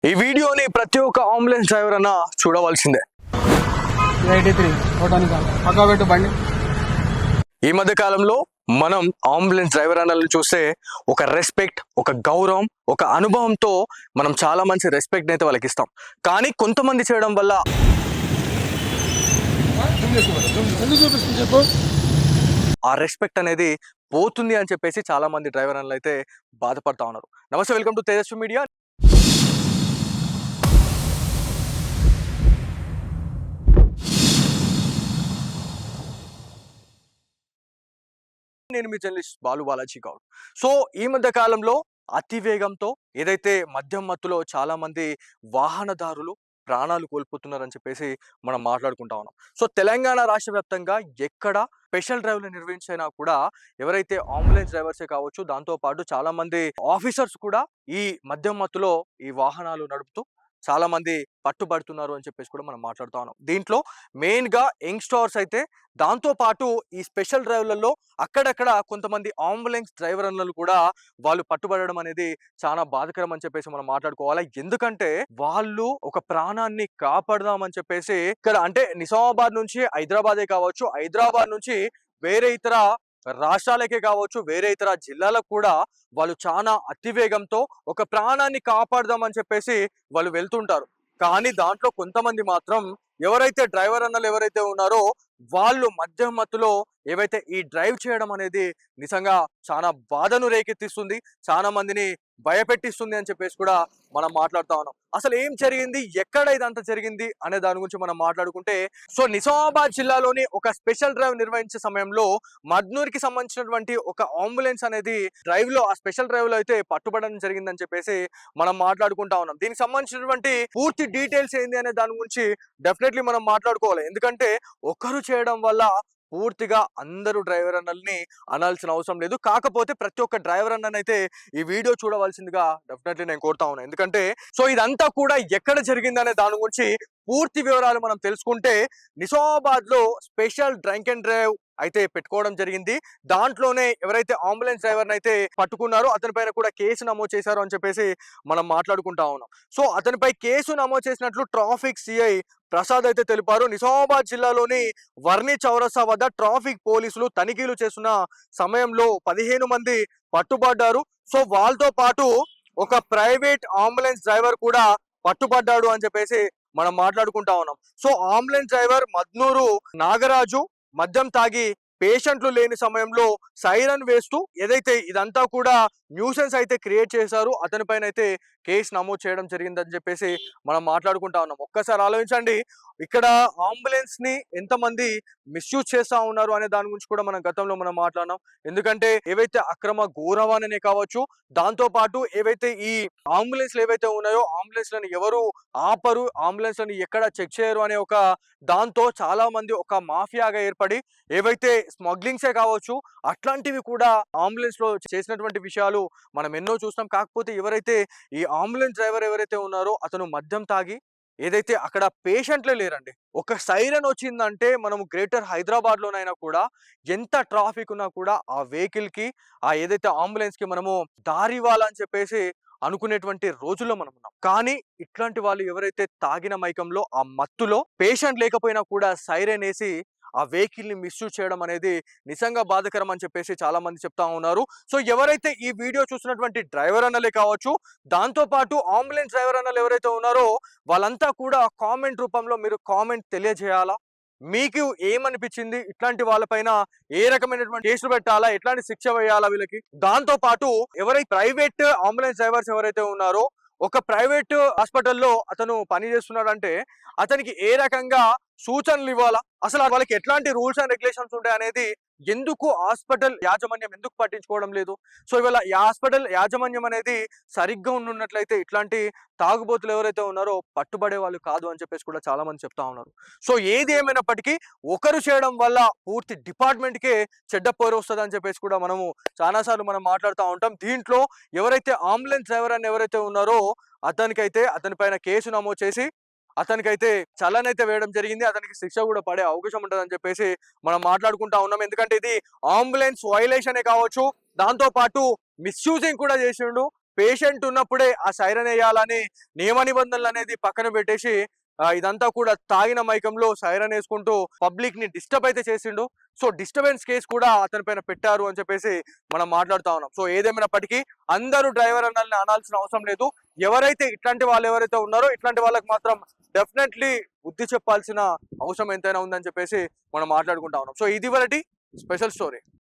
ఈ వీడియోని ప్రతి ఒక్క అంబులెన్స్ డ్రైవర్ అన్న చూడవలసిందే. 83 పక్కా పెట్టు బండి. ఈ మధ్య కాలంలో మనం అంబులెన్స్ డ్రైవర్ అన్నలను చూస్తే ఒక రెస్పెక్ట్, ఒక గౌరవం, ఒక అనుభవంతో మనం చాలా మంచి రెస్పెక్ట్ అయితే వాళ్ళకి ఇస్తాం. కానీ కొంతమంది చేయడం వల్ల ఆ రెస్పెక్ట్ అనేది పోతుంది అని చెప్పేసి చాలా మంది డ్రైవర్ అన్నలు అయితే బాధపడతా ఉన్నారు. నమస్తే, వెల్కమ్ టు తేజస్వి మీడియా. నేను మీ జర్నలిస్ట్ బాలాజీ గౌడ్. సో ఈ మధ్య కాలంలో అతివేగంతో ఏదైతే మద్యం మత్తులో చాలా మంది వాహనదారులు ప్రాణాలు కోల్పోతున్నారని చెప్పేసి మనం మాట్లాడుకుంటా ఉన్నాం. సో తెలంగాణ రాష్ట్ర వ్యాప్తంగా ఎక్కడ స్పెషల్ డ్రైవ్లు నిర్వహించినా కూడా ఎవరైతే అంబులెన్స్ డ్రైవర్సే కావచ్చు, దాంతో పాటు చాలా మంది ఆఫీసర్స్ కూడా ఈ మద్యం మత్తులో ఈ వాహనాలు నడుపుతూ చాలా మంది పట్టుబడుతున్నారు అని చెప్పేసి కూడా మనం మాట్లాడుతా ఉన్నాం. దీంట్లో మెయిన్ గా యంగ్స్టర్స్ అయితే, దాంతో పాటు ఈ స్పెషల్ డ్రైవ్లలో అక్కడక్కడ కొంతమంది అంబులెన్స్ డ్రైవర్లను కూడా వాళ్ళు పట్టుబడడం అనేది చాలా బాధకరం అని చెప్పేసి మనం మాట్లాడుకోవాలి. ఎందుకంటే వాళ్ళు ఒక ప్రాణాన్ని కాపాడదామని చెప్పేసి ఇక్కడ అంటే నిజామాబాద్ నుంచి హైదరాబాదే కావచ్చు, హైదరాబాద్ నుంచి వేరే ఇతర రాష్ట్రాలకే కావచ్చు, వేరే ఇతర జిల్లాలకు కూడా వాళ్ళు చాలా అతివేగంతో ఒక ప్రాణాన్ని కాపాడదామని చెప్పేసి వాళ్ళు వెళ్తుంటారు. కానీ దాంట్లో కొంతమంది మాత్రం ఎవరైతే డ్రైవర్ అన్నలు ఎవరైతే ఉన్నారో వాళ్ళు మద్యం మత్తులో ఏవైతే ఈ డ్రైవ్ చేయడం అనేది నిజంగా చాలా బాధను రేకెత్తిస్తుంది, చాలా మందిని భయపెట్టిస్తుంది అని చెప్పేసి కూడా మనం మాట్లాడుతా ఉన్నాం. అసలు ఏం జరిగింది, ఎక్కడ ఇదంతా జరిగింది అనే దాని గురించి మనం మాట్లాడుకుంటే, సో నిజామాబాద్ జిల్లాలోని ఒక స్పెషల్ డ్రైవ్ నిర్వహించే సమయంలో మద్నూర్కి సంబంధించినటువంటి ఒక అంబులెన్స్ అనేది డ్రైవ్ లో, ఆ స్పెషల్ డ్రైవ్ లో అయితే పట్టుబడడం జరిగిందని చెప్పేసి మనం మాట్లాడుకుంటా ఉన్నాం. దీనికి సంబంధించినటువంటి పూర్తి డీటెయిల్స్ ఏంది అనే దాని గురించి డెఫినెట్లీ మనం మాట్లాడుకోవాలి. ఎందుకంటే ఒకరు చేయడం వల్ల పూర్తిగా అందరూ డ్రైవర్ అన్నల్ని అనాల్సిన అవసరం లేదు. కాకపోతే ప్రతి ఒక్క డ్రైవర్ అన్ననైతే ఈ వీడియో చూడవలసిందిగా డెఫినెట్లీ నేను కోరుతా ఉన్నాను. ఎందుకంటే సో ఇదంతా కూడా ఎక్కడ జరిగిందనే దాని గురించి పూర్తి వివరాలు మనం తెలుసుకుంటే, నిజామాబాద్ లో స్పెషల్ డ్రంక్ అండ్ డ్రైవ్ అయితే పెట్టుకోవడం జరిగింది. దాంట్లోనే ఎవరైతే అంబులెన్స్ డ్రైవర్ని అయితే పట్టుకున్నారో అతని పైన కూడా కేసు నమోదు చేశారు అని చెప్పేసి మనం మాట్లాడుకుంటా ఉన్నాం. సో అతనిపై కేసు నమోదు చేసినట్లు ట్రాఫిక్ సిఐ ప్రసాద్ అయితే తెలిపారు. నిజామాబాద్ జిల్లాలోని వర్ణి చౌరస్తా వద్ద ట్రాఫిక్ పోలీసులు తనిఖీలు చేస్తున్న సమయంలో 15 మంది పట్టుబడ్డారు. సో వాళ్ళతో పాటు ఒక ప్రైవేట్ అంబులెన్స్ డ్రైవర్ కూడా పట్టుబడ్డాడు అని చెప్పేసి మనం మాట్లాడుకుంటా ఉన్నాం. So ambulance driver Madnoor Nagaraju మద్యం తాగి పేషెంట్లు లేని సమయంలో సైరన్ వేస్తూ ఏదైతే ఇదంతా కూడా న్యూసెన్స్ అయితే క్రియేట్ చేశారు, అతని పైన అయితే కేసు నమోదు చేయడం జరిగిందని చెప్పేసి మనం మాట్లాడుకుంటా ఉన్నాం. ఒక్కసారి ఆలోచించండి, ఇక్కడ అంబులెన్స్ ని ఎంతమంది మిస్యూజ్ చేస్తా ఉన్నారు అనే దాని గురించి కూడా మనం గతంలో మనం మాట్లాడినాం. ఎందుకంటే ఏవైతే అక్రమ ఘోరవాణనే కావచ్చు, దాంతో పాటు ఏవైతే ఈ అంబులెన్స్లు ఏవైతే ఉన్నాయో అంబులెన్స్ లను ఎవరు ఆపరు, అంబులెన్స్ లను ఎక్కడ చెక్ చేయరు అనే ఒక దాంతో చాలా మంది ఒక మాఫియాగా ఏర్పడి ఏవైతే స్మగ్లింగ్సే కావచ్చు అట్లాంటివి కూడా అంబులెన్స్ లో చేసినటువంటి విషయాలు మనం ఎన్నో చూస్తాం. కాకపోతే ఎవరైతే ఈ అంబులెన్స్ డ్రైవర్ ఎవరైతే ఉన్నారో అతను మద్యం తాగి ఏదైతే అక్కడ పేషెంట్లే లేరండి, ఒక సైరన్ వచ్చిందంటే మనము గ్రేటర్ హైదరాబాద్ లోనైనా కూడా ఎంత ట్రాఫిక్ ఉన్నా కూడా ఆ వెహికల్ కి, ఆ ఏదైతే అంబులెన్స్ కి మనము దారి ఇవ్వాలని చెప్పేసి అనుకునేటువంటి రోజుల్లో మనం ఉన్నాం. కానీ ఇట్లాంటి వాళ్ళు ఎవరైతే తాగిన మైకంలో ఆ మత్తులో పేషెంట్ లేకపోయినా కూడా సైరన్ వేసి ఆ వెహికల్ ని మిస్యూజ్ చేయడం అనేది నిజంగా బాధకరం అని చెప్పేసి చాలా మంది చెప్తా ఉన్నారు. సో ఎవరైతే ఈ వీడియో చూసినటువంటి డ్రైవర్ అన్నలే కావచ్చు, దాంతో పాటు అంబులెన్స్ డ్రైవర్ అన్నలు ఎవరైతే ఉన్నారో వాళ్ళంతా కూడా కామెంట్ రూపంలో మీరు కామెంట్ తెలియజేయాలా, మీకు ఏమనిపించింది, ఇట్లాంటి వాళ్ళపైన ఏ రకమైనటువంటి కేసులు పెట్టాలా, ఎట్లాంటి శిక్ష వేయాలా వీళ్ళకి. దాంతో పాటు ఎవరైతే ప్రైవేట్ అంబులెన్స్ డ్రైవర్స్ ఎవరైతే ఉన్నారో ఒక ప్రైవేట్ హాస్పిటల్లో అతను పని చేస్తున్నాడంటే అతనికి ఏ రకంగా సూచనలు ఇవ్వాలా, అసలు వాళ్ళకి ఎట్లాంటి రూల్స్ అండ్ రెగ్యులేషన్స్ ఉంటాయి అనేది ఎందుకు హాస్పిటల్ యాజమాన్యం ఎందుకు పట్టించుకోవడం లేదు. సో ఇవాళ హాస్పిటల్ యాజమాన్యం అనేది సరిగ్గా ఉన్నట్లయితే ఇట్లాంటి తాగుబోతులు ఎవరైతే ఉన్నారో పట్టుబడే వాళ్ళు కాదు అని చెప్పేసి కూడా చాలా మంది చెప్తా ఉన్నారు. సో ఏది ఏమైనప్పటికీ ఒకరు చేయడం వల్ల పూర్తి డిపార్ట్మెంట్కే చెడ్డ పేరు వస్తుంది అని చెప్పేసి కూడా మనము చాలాసార్లు మనం మాట్లాడుతూ ఉంటాం. దీంట్లో ఎవరైతే అంబులెన్స్ డ్రైవర్ అని ఎవరైతే ఉన్నారో అతనికైతే అతని పైన కేసు నమోదు చేసి అతనికైతే చలన్ అయితే వేయడం జరిగింది, అతనికి శిక్ష కూడా పడే అవకాశం ఉంటుందని చెప్పేసి మనం మాట్లాడుకుంటా ఉన్నాం. ఎందుకంటే ఇది అంబులెన్స్ వైలేషనే కావచ్చు, దాంతో పాటు మిస్యూజింగ్ కూడా చేసిండు, పేషెంట్ ఉన్నప్పుడే ఆ సైరన్ వేయాలని నియమ నిబంధనలు అనేది పక్కన పెట్టేసి ఇదంతా కూడా తాగిన మైకంలో సైరన్ వేసుకుంటూ పబ్లిక్ ని డిస్టర్బ్ అయితే చేసిండు. సో డిస్టర్బెన్స్ కేసు కూడా అతని పైన పెట్టారు అని చెప్పేసి మనం మాట్లాడుతా ఉన్నాం. సో ఏదేమైనప్పటికీ అందరూ డ్రైవర్ అనాల్సిన అవసరం లేదు. ఎవరైతే ఇట్లాంటి వాళ్ళు ఎవరైతే ఉన్నారో ఇట్లాంటి వాళ్ళకి మాత్రం డెఫినెట్లీ బుద్ధి చెప్పాల్సిన అవసరం ఎంతైనా ఉందని చెప్పేసి మనం మాట్లాడుకుంటా ఉన్నాం. సో ఇది వరటి స్పెషల్ స్టోరీ.